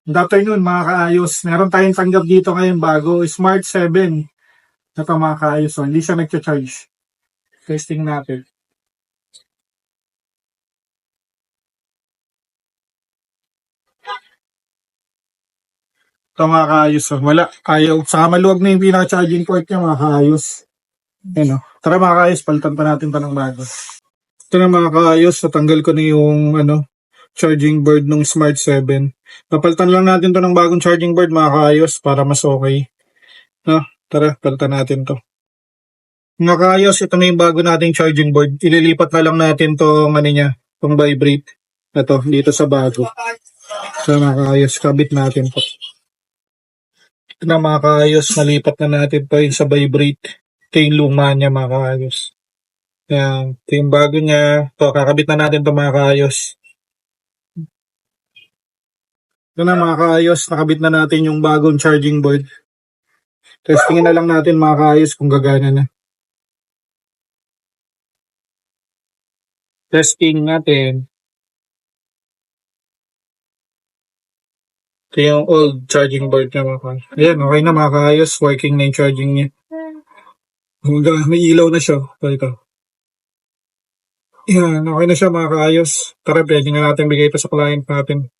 Good afternoon mga kaayos. Meron tayong tanggap dito ngayon bago, Smart 7. Ito mga kaayos, hindi siya nagcha-charge. Testing natin. Ito mga kaayos, wala, ayaw. Saka maluwag na yung pinaka-charging port niya mga kaayos. Ayan o. Tara mga kaayos, palitan pa natin pa ng bago. Ito na mga kaayos, natanggal ko na yung charging board ng Smart 7. Napalitan lang natin to ng bagong charging board mga kaayos para mas okay. No? Tara, palitan natin to. Mga kaayos, ito na yung bago nating charging board. Ililipat na lang natin tong tong vibrate. Ito, dito sa bago. So mga kaayos, kabit natin po. Ito na mga kaayos, nalipat na natin to yung sa vibrate. Ito yung luma niya mga kaayos. Yan, ito yung bago niya. Ito, kakabit na natin to mga kaayos. Ito na mga kaayos, nakabit na natin yung bagong charging board. Testingin na lang natin mga kaayos kung gagana na. Testing natin. Ito yung old charging board niya mga kaayos. Ayan, okay na mga kaayos. Working na yung charging niya. May ilaw na siya. Ito. Ayan, okay na siya mga kaayos. Tara, pwede na natin bigay ito sa client natin.